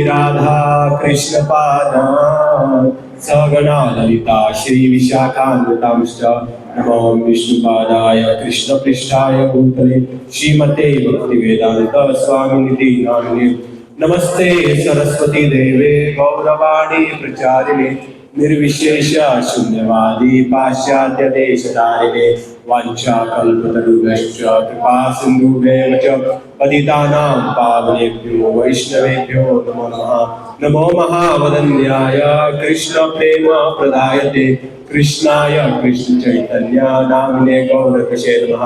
राधा कृष्ण पादान् सगणा ललिता श्री विशाखान्वितांश्च नमो विष्णुपादाय कृष्णपृष्ठाय भूतले श्रीमते भक्तिवेदांत स्वामिनिति नामिने नमस्ते सरस्वती देवे गौरवाणी प्रचारिणे निर्विशेष शून्यवादी पाश्चात्य देशधारिणे वाञ्छाकल्पतरुभ्यश्च कृपा सिन्धुभ्येव च पतितानां पावनेभ्यो वैष्णवेभ्यो नमो नमः। नमो महावदन्याय कृष्ण प्रेम प्रदायते कृष्णाय कृष्ण चैतन्य नामिने गौरकशे नमः।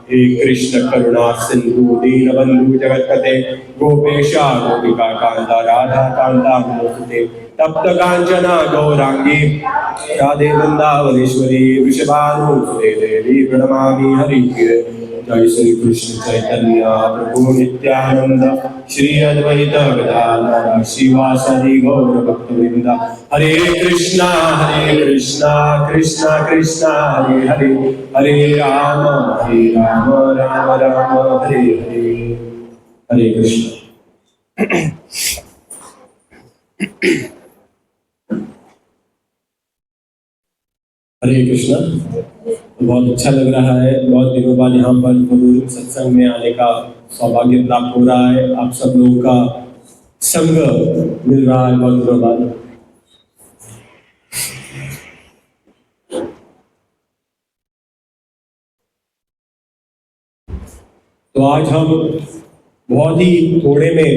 हे कृष्ण करुणा सिंधु दीनबंधु जगत्पते गोपेशा गोपिका कांता राधा कांता नमोस्तुते तप्त कांचना गौरांगी राधे वृंदावनेश्वरी वृषभानुसुते देवी प्रणमामि हरिप्रिये। जय श्री कृष्ण चैतन्य प्रभु नित्यानंद श्री अद्वैत गदाधर श्रीवासदि गौर भक्तवृंद। हरे कृष्णा कृष्णा कृष्णा हरे हरे हरे राम राम राम हरे हरे। हरे कृष्ण। हरे कृष्णा। बहुत अच्छा लग रहा है, बहुत दिनों बाद यहाँ पर गुरु सत्संग में आने का सौभाग्य प्राप्त हो रहा है। आप सब लोगों का संग मिल रहा है बहुत दिनों बाद। तो आज हम बहुत ही थोड़े में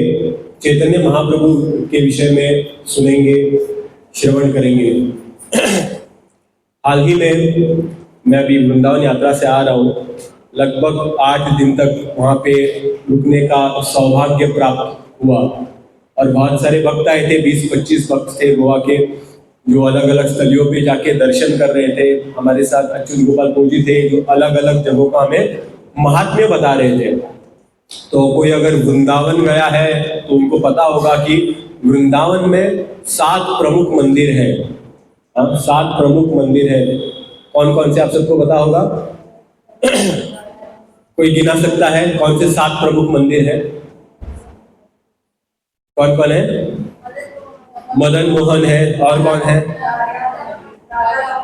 चैतन्य महाप्रभु के विषय में सुनेंगे, श्रवण करेंगे। हाल ही में मैं अभी वृंदावन यात्रा से आ रहा हूँ। लगभग 8 दिन तक वहाँ पे रुकने का सौभाग्य प्राप्त हुआ और बहुत सारे भक्त आए थे। 20-25 भक्त थे गोवा के, जो अलग अलग स्थलियों पे जाके दर्शन कर रहे थे। हमारे साथ अच्युत गोपाल प्रभु जी थे, जो अलग अलग जगहों का हमें महात्म्य बता रहे थे। तो कोई अगर वृंदावन गया है तो उनको पता होगा कि वृंदावन में 7 प्रमुख मंदिर है। 7 प्रमुख मंदिर है। कौन कौन से आप सबको पता होगा? कोई गिना सकता है कौन से 7 प्रमुख मंदिर है? कौन कौन है? मदन मोहन है, और कौन है?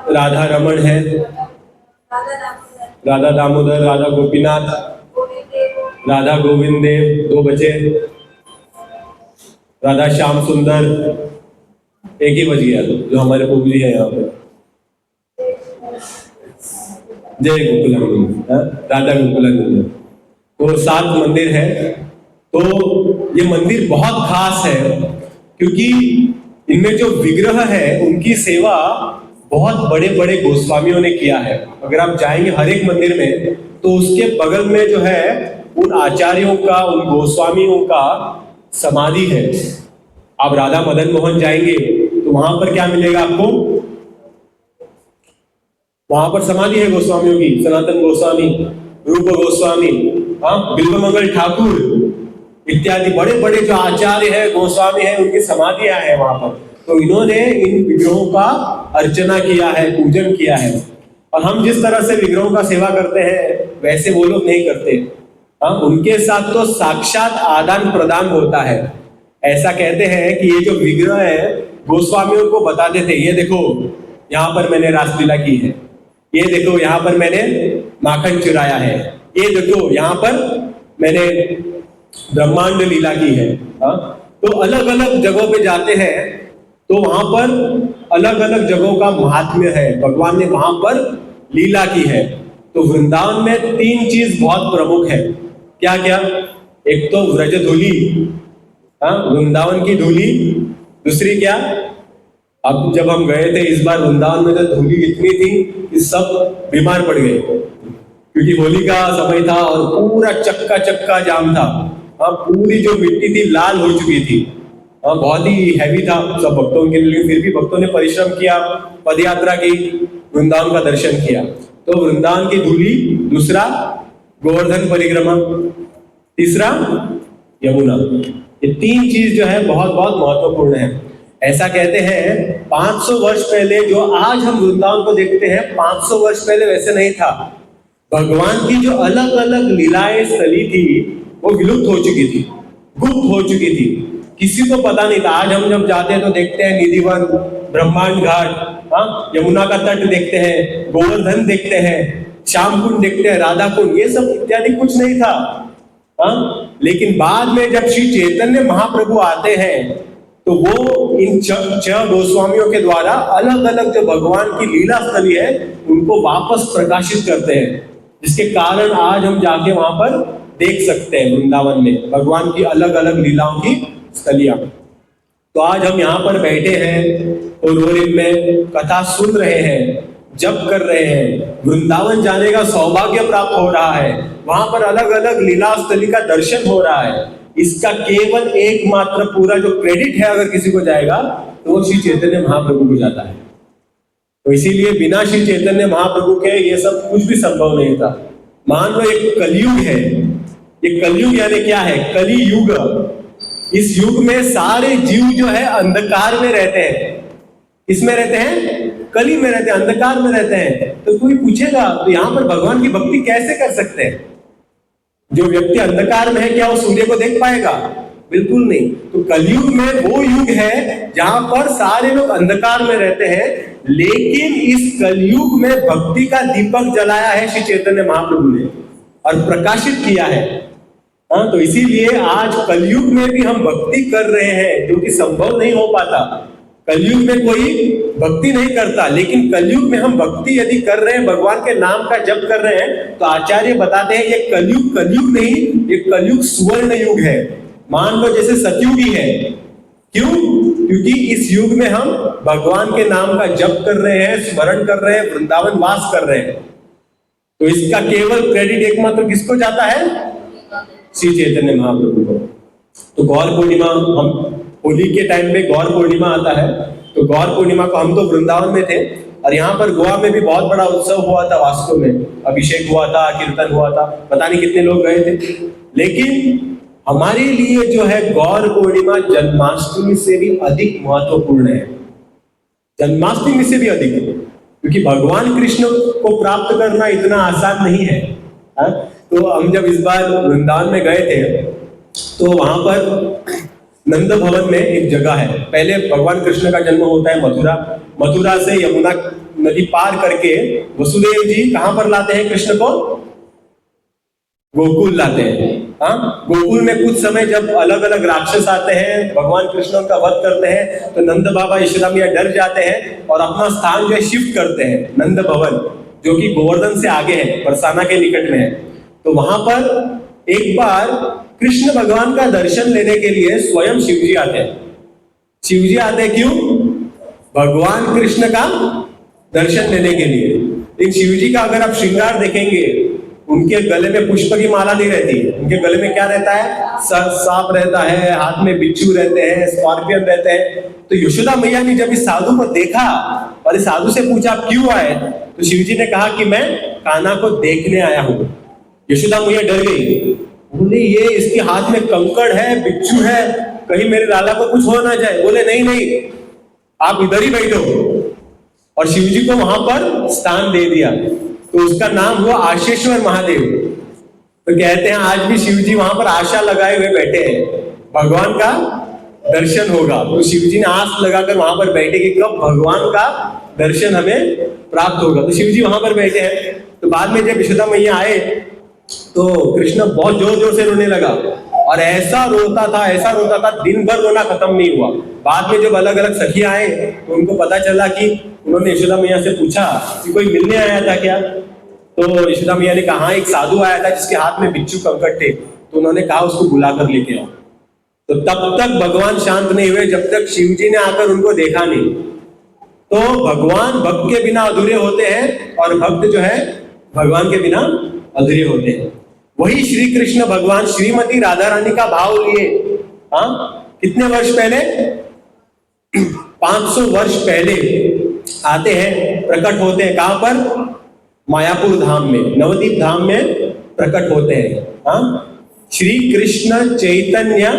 राधा रमन है, राधा दामोदर, राधा गोपीनाथ, राधा गोविंद देव 2 बचे, राधा श्याम सुंदर 1 ही बच गया जो हमारे प्रभु जी है यहाँ पे। जय गोकुलानंद, राधा गोकुलानंद। तो 7 मंदिर है। तो ये मंदिर बहुत खास है क्योंकि इनमें जो विग्रह है उनकी सेवा बहुत बड़े बड़े गोस्वामियों ने किया है। अगर आप जाएंगे हर एक मंदिर में तो उसके बगल में जो है उन आचार्यों का, उन गोस्वामियों का समाधि है। आप राधा मदन मोहन जाएंगे तो वहां पर क्या मिलेगा आपको? वहां पर समाधि है गोस्वामियों की। सनातन गोस्वामी, रूप गोस्वामी, बिल्वमंगल ठाकुर इत्यादि बड़े बड़े जो आचार्य हैं, गोस्वामी हैं, उनकी समाधियां हैं वहां पर। तो इन्होंने इन विग्रहों का अर्चना किया है, पूजन किया है। और हम जिस तरह से विग्रहों का सेवा करते हैं वैसे वो लोग नहीं करते। उनके साथ तो साक्षात आदान प्रदान होता है। ऐसा कहते हैं कि ये जो विग्रह है गोस्वामियों को बताते थे, ये देखो यहाँ पर मैंने रासलीला की है, ये देखो यहाँ पर मैंने माखन चुराया है, ये देखो यहाँ पर मैंने ब्रह्मांड लीला की है। तो अलग अलग जगहों पे जाते हैं तो वहां पर अलग अलग जगहों का महात्म्य है, भगवान ने वहां पर लीला की है। तो वृंदावन में 3 चीज बहुत प्रमुख है। क्या क्या? एक तो व्रज धूली, वृंदावन की धूली। दूसरी क्या? अब जब हम गए थे इस बार वृंदावन में तो धूली इतनी थी कि सब बीमार पड़ गए क्योंकि होली का समय था और पूरा चक्का चक्का जाम था। पूरी जो मिट्टी थी लाल हो चुकी थी। बहुत ही हैवी था सब भक्तों के लिए, फिर भी भक्तों ने परिश्रम किया, पदयात्रा की, वृंदावन का दर्शन किया। तो वृंदावन की धूली, दूसरा गोवर्धन परिक्रमा, तीसरा यमुना। ये 3 चीज जो है बहुत बहुत महत्वपूर्ण है। ऐसा कहते हैं 500 वर्ष पहले जो आज हम वृंदावन को देखते हैं 500 वर्ष पहले वैसे नहीं था। भगवान की जो अलग अलग लीलाएं स्थली थी वो विलुप्त हो चुकी थी, गुप्त हो चुकी थी। किसी को पता नहीं था। आज हम जब जाते हैं तो देखते हैं निधिवन, ब्रह्मांड घाट, हाँ, यमुना का तट देखते हैं, गोवर्धन देखते हैं, श्याम कुंड देखते हैं, राधा कुंड, ये सब इत्यादि कुछ नहीं था। हाँ, लेकिन बाद में जब श्री चैतन्य महाप्रभु आते हैं तो वो इन छह गोस्वामियों के द्वारा अलग अलग जो भगवान की लीला स्थली है उनको वापस प्रकाशित करते हैं, जिसके कारण आज हम जाके वहां पर देख सकते हैं वृंदावन में भगवान की अलग अलग लीलाओं की स्थलियां। तो आज हम यहाँ पर बैठे हैं और इनमें कथा सुन रहे हैं, जप कर रहे हैं, वृंदावन जाने का सौभाग्य प्राप्त हो रहा है, वहां पर अलग अलग लीला स्थली का दर्शन हो रहा है। इसका केवल एकमात्र पूरा जो क्रेडिट है अगर किसी को जाएगा तो वो श्री चैतन्य महाप्रभु को जाता है। तो इसीलिए बिना श्री चैतन्य महाप्रभु के ये सब कुछ भी संभव नहीं था। मान लो एक कलयुग है, ये कलयुग यानी क्या है? कली युग। इस युग में सारे जीव जो है अंधकार में रहते हैं। किसमें रहते हैं? कली में रहते हैं, अंधकार में रहते हैं। तो कोई पूछेगा तो यहाँ पर भगवान की भक्ति कैसे कर सकते हैं? जो व्यक्ति अंधकार में है क्या वो सूर्य को देख पाएगा? बिल्कुल नहीं। तो कलयुग में वो युग है जहां पर सारे लोग अंधकार में रहते हैं, लेकिन इस कलयुग में भक्ति का दीपक जलाया है श्री चैतन्य महाप्रभु ने और प्रकाशित किया है। हाँ, तो इसीलिए आज कलयुग में भी हम भक्ति कर रहे हैं, जो कि संभव नहीं हो पाता। कलयुग में कोई भक्ति नहीं करता, लेकिन कलयुग में हम भक्ति यदि कर रहे हैं, भगवान के नाम का जप कर रहे हैं, तो आचार्य बताते हैं ये कलयुग नहीं, ये कलयुग सुवर्ण युग है। मान लो जैसे सतयुग ही है। क्यों? क्योंकि इस युग में हम भगवान के नाम का जप कर रहे हैं, स्मरण कर रहे हैं, वृंदावन वास कर रहे हैं। तो इसका केवल क्रेडिट एकमात्र किसको जाता है? श्री चैतन्य महाप्रभु को। तो गौर पूर्णिमा, हम होली के टाइम पे गौर पूर्णिमा आता है, तो गौर पूर्णिमा को हम तो वृंदावन में थे और यहाँ पर गोवा में भी बहुत बड़ा उत्सव हुआ था। वास्तव में अभिषेक हुआ था, कीर्तन हुआ था, पता नहीं कितने लोग गए थे। लेकिन हमारे लिए जो है गौर पूर्णिमा जन्माष्टमी से भी अधिक महत्वपूर्ण है। जन्माष्टमी से भी अधिक है, क्योंकि भगवान कृष्ण को प्राप्त करना इतना आसान नहीं है। तो हम जब इस बार वृंदावन में गए थे तो वहां पर नंद भवन में एक जगह है। पहले भगवान कृष्ण का जन्म होता है मथुरा से यमुना नदी पार करके वसुदेव जी कहां पर लाते हैं कृष्ण को? गोकुल लाते हैं। हाँ, गोकुल में कुछ समय जब अलग अलग राक्षस आते हैं, भगवान कृष्ण का वध करते हैं, तो नंद बाबा यशोदा मैया डर जाते हैं और अपना स्थान जो है शिफ्ट करते हैं नंद भवन, जो कि गोवर्धन से आगे है, बरसाना के निकट में है। तो वहां पर एक बार कृष्ण भगवान का दर्शन लेने के लिए स्वयं शिवजी आते हैं। शिवजी आते हैं क्यों? भगवान कृष्ण का दर्शन लेने के लिए। लेकिन शिवजी का अगर आप श्रृंगार देखेंगे, उनके गले में पुष्प की माला नहीं रहती, उनके गले में क्या रहता है? सांप रहता है, हाथ में बिच्छू रहते हैं, स्कॉर्पियन रहते हैं। तो यशोदा मैया ने जब इस साधु को देखा और इस साधु से पूछा आप क्यों आए, तो शिवजी ने कहा कि मैं कान्हा को देखने आया हूं। यशोदा मैया डर गई, बोले ये इसके हाथ में कंकड़ है, बिच्छू है, कहीं मेरे लाला को कुछ हो ना जाए। बोले नहीं, आप इधर ही बैठो, और शिवजी को वहां पर स्थान दे दिया। तो उसका नाम हुआ आशेश्वर महादेव। तो कहते हैं आज भी शिवजी वहां पर आशा लगाए हुए बैठे हैं, भगवान का दर्शन होगा। तो शिवजी ने आस लगाकर वहां पर बैठे कि कब भगवान का दर्शन हमें प्राप्त होगा। तो शिवजी वहां पर बैठे हैं। तो बाद में जब यशोदा मैया आए तो कृष्ण बहुत जोर जोर से रोने लगा, और ऐसा रोता था, दिन भर रोना खत्म नहीं हुआ। बाद में जब अलग अलग सखियां आए तो उनको पता चला कि उन्होंने यशोदा मैया से पूछा कि कोई मिलने आया था क्या? तो यशोदा मैया ने कहा एक साधु आया था जिसके हाथ में बिच्छू कंकड़ थे। तो उन्होंने कहा उसको बुलाकर लेके आओ। तो तब तक भगवान शांत नहीं हुए जब तक शिवजी ने आकर उनको देखा नहीं। तो भगवान भक्त के बिना अधूरे होते हैं, और भक्त जो है भगवान के बिना अधूरे होते हैं। वही श्री कृष्ण भगवान श्रीमती राधा रानी का भाव लिए, कितने वर्ष पहले? 500 वर्ष पहले आते हैं, प्रकट होते हैं। कहां पर? मायापुर धाम में, नवदीप धाम में प्रकट होते हैं। श्री कृष्ण चैतन्य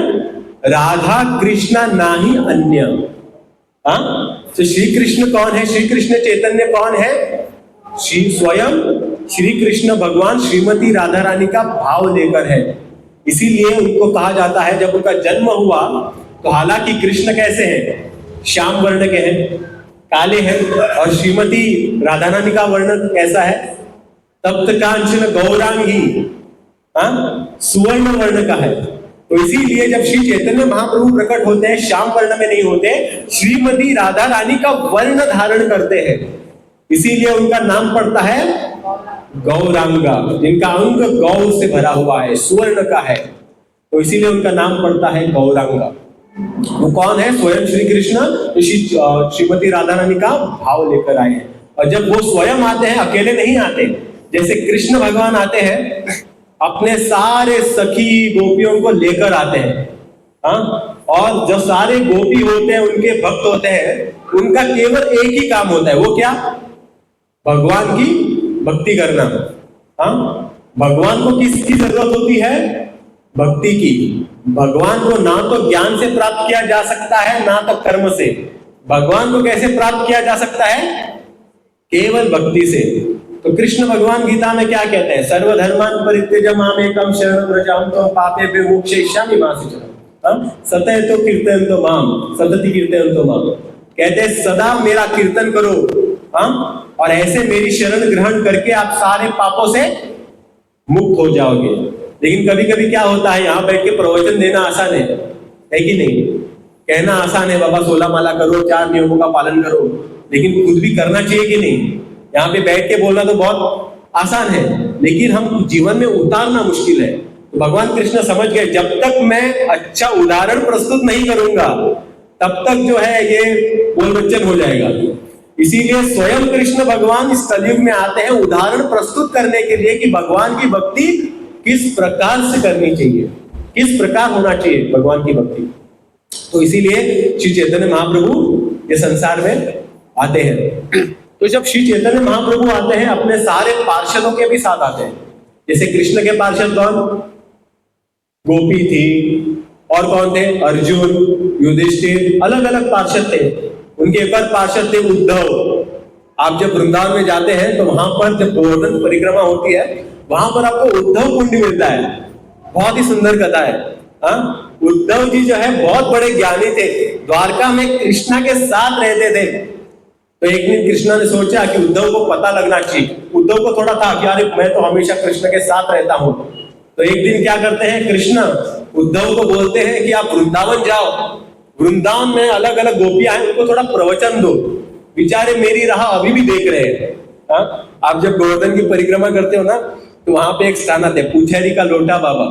राधा कृष्ण नाही अन्य। तो श्री कृष्ण कौन है? श्री कृष्ण चैतन्य कौन है? स्वयं श्री कृष्ण भगवान श्रीमती राधा रानी का भाव लेकर है। इसीलिए उनको कहा जाता है, जब उनका जन्म हुआ तो हालांकि कृष्ण कैसे हैं? श्याम वर्ण के हैं, काले हैं। और श्रीमती राधा रानी का वर्ण कैसा है? तप्त कांचन गौरांगी, सुवर्ण वर्ण का है। तो इसीलिए जब श्री चैतन्य महाप्रभु प्रकट होते हैं श्याम वर्ण में नहीं होते, श्रीमती राधा रानी का वर्ण धारण करते हैं, इसीलिए उनका नाम पड़ता है गौरांगा, जिनका अंग गौ से भरा हुआ है, सुवर्ण का है, तो इसीलिए उनका नाम पड़ता है गौरांगा। वो कौन है? स्वयं श्री कृष्ण श्रीमती राधा रानी का भाव लेकर आए हैं। और जब वो स्वयं आते हैं, अकेले नहीं आते, जैसे कृष्ण भगवान आते हैं अपने सारे सखी गोपियों को लेकर आते हैं, और जो सारे गोपी होते हैं, उनके भक्त होते हैं, उनका केवल एक ही काम होता है, वो क्या? भगवान की भक्ति करना। भगवान को किसकी जरूरत होती है? भक्ति की। भगवान को ना तो ज्ञान से प्राप्त किया जा सकता है, ना तो कर्म से। भगवान को कैसे प्राप्त किया जा सकता है? केवल भक्ति से। तो कृष्ण भगवान गीता में क्या कहते हैं? सर्वधर्मान् परित्यज्य मामेकं शरणं व्रज त्वं पापेभ्यो मोक्षयिष्यामि मा शुचः। सततो कीर्तयन्तो माम सतति कीर्तयन्तो माम। कहते हैं सदा मेरा कीर्तन करो, और ऐसे मेरी शरण ग्रहण करके आप सारे पापों से मुक्त हो जाओगे। लेकिन कभी कभी क्या होता है, यहाँ बैठ के प्रवचन देना आसान है कि नहीं? कहना आसान है, बाबा 16 माला करो, 4 नियमों का पालन करो, लेकिन खुद भी करना चाहिए कि नहीं? यहाँ पे बैठ के बोलना तो बहुत आसान है, लेकिन हम जीवन में उतारना मुश्किल है। तो भगवान कृष्ण समझ गए, जब तक मैं अच्छा उदाहरण प्रस्तुत नहीं करूंगा तब तक जो है ये बोल बच्चन हो जाएगा। इसीलिए स्वयं कृष्ण भगवान इस कलयुग में आते हैं उदाहरण प्रस्तुत करने के लिए कि भगवान की भक्ति किस प्रकार से करनी चाहिए, किस प्रकार होना चाहिए भगवान की भक्ति। तो इसीलिए श्री चैतन्य महाप्रभु ये संसार में आते हैं। तो जब श्री चैतन्य महाप्रभु आते हैं, अपने सारे पार्षदों के भी साथ आते हैं। जैसे कृष्ण के पार्षद कौन? गोपी थी, और कौन थे? अर्जुन, युधिष्ठिर, अलग अलग पार्षद थे। उनके एक और पार्षद थे उद्धव। आप जब वृंदावन में जाते हैं तो वहां पर जब गोवर्धन परिक्रमा होती है, वहां पर आपको उद्धव कुंड मिलता है। बहुत ही सुंदर कथा है। उद्धव जी जो है बहुत बड़े ज्ञानी थे, द्वारका में कृष्णा के साथ रहते थे। तो एक दिन कृष्णा ने सोचा कि उद्धव को पता लगना चाहिए। उद्धव को थोड़ा था कि अरे मैं तो हमेशा कृष्ण के साथ रहता हूं। तो एक दिन क्या करते हैं, कृष्ण उद्धव को बोलते हैं कि आप वृंदावन जाओ, वृंदावन में अलग अलग गोपियां हैं, उनको थोड़ा प्रवचन दो, बेचारे मेरी राह अभी भी देख रहे हैं। आप जब गोवर्धन की परिक्रमा करते हो ना, तो वहां पे एक स्थान आता है पुछेरी का लोटा बाबा,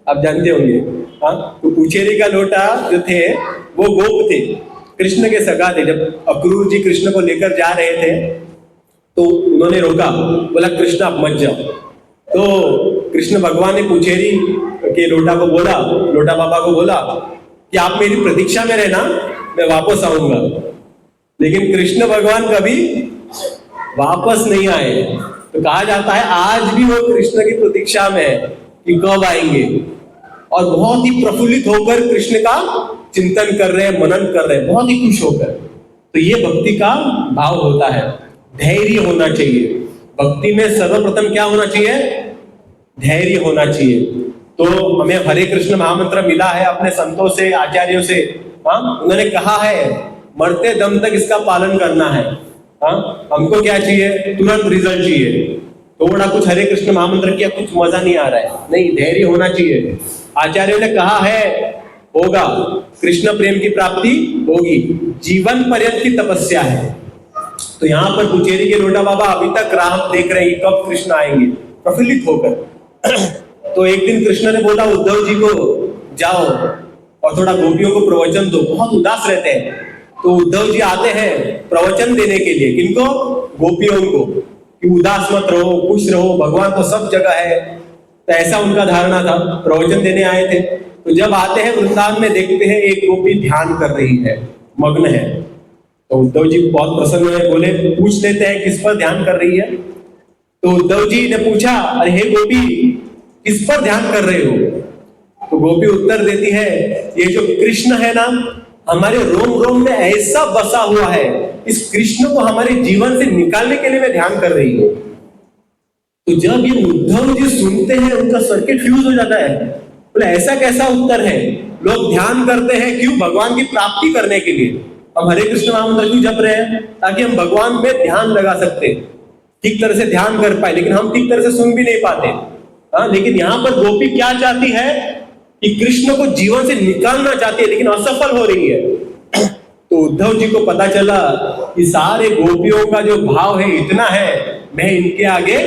आप जानते होंगे। तो पुछेरी का लोटा जो थे वो गोप थे, कृष्ण के सगा थे। जब अक्रूर जी कृष्ण को लेकर जा रहे थे तो उन्होंने रोका, बोला कृष्ण आप मत जाओ। तो कृष्ण भगवान ने पुछेरी के लोटा को बोला, लोटा बाबा को बोला कि आप मेरी प्रतीक्षा में रहना, मैं वापस आऊंगा। लेकिन कृष्ण भगवान कभी वापस नहीं आए। तो कहा जाता है आज भी वो कृष्ण की प्रतीक्षा में है कि कब आएंगे, और बहुत ही प्रफुल्लित होकर कृष्ण का चिंतन कर रहे हैं, मनन कर रहे हैं, बहुत ही खुश होकर। तो ये भक्ति का भाव होता है। धैर्य होना चाहिए भक्ति में। सर्वप्रथम क्या होना चाहिए? धैर्य होना चाहिए। तो हमें हरे कृष्ण महामंत्र मिला है अपने संतों से, आचार्यों से। उन्होंने कहा है मरते दम तक इसका पालन करना है। हमको क्या चाहिए? तुरंत रिजल्ट चाहिए। थोड़ा कुछ हरे कृष्ण महामंत्र किया, कुछ मजा नहीं आ रहा है, नहीं, धैर्य होना चाहिए। आचार्यों ने कहा है होगा, कृष्ण प्रेम की प्राप्ति होगी, जीवन पर्यंत की तपस्या है। तो यहाँ पर पुचेरी के लोटा बाबा अभी तक राह देख रहे हैं कब कृष्ण आएंगे, प्रफुल्लित होकर। तो एक दिन कृष्ण ने बोला उद्धव जी को जाओ और थोड़ा गोपियों को प्रवचन दो, बहुत उदास रहते हैं। तो उद्धव जी आते हैं प्रवचन देने के लिए, किनको? गोपियों को, कि उदास मत रहो, खुश रहो, भगवान तो सब जगह है। तो ऐसा उनका धारणा था, प्रवचन देने आए थे। तो जब आते हैं वृंदावन में, देखते हैं एक गोपी ध्यान कर रही है, मग्न है। तो उद्धव जी बहुत प्रसन्न हुए, बोले पूछ लेते हैं किस पर ध्यान कर रही है। तो उद्धव जी ने पूछा, अरे हे गोपी किस पर ध्यान कर रहे हो? तो गोपी उत्तर देती है, ये जो कृष्ण है ना, हमारे रोम रोम में ऐसा बसा हुआ है, इस कृष्ण को हमारे जीवन से निकालने के लिए मैं ध्यान कर रही हूं। तो जब ये उद्धव जी सुनते हैं, उनका सर्किट फ्यूज हो जाता है। बोले ऐसा कैसा उत्तर है? लोग ध्यान करते हैं क्यों? भगवान की प्राप्ति करने के लिए। हम हरे कृष्ण महामंत्र क्यों जप रहे हैं? ताकि हम भगवान में ध्यान लगा सकते, ठीक तरह से ध्यान कर पाए। लेकिन हम ठीक तरह से सुन भी नहीं पाते। हाँ, लेकिन यहाँ पर गोपी क्या चाहती है कि कृष्ण को जीवन से निकालना चाहती है, लेकिन असफल हो रही है। तो उद्धव जी को पता चला कि सारे गोपियों का जो भाव है इतना है, मैं इनके आगे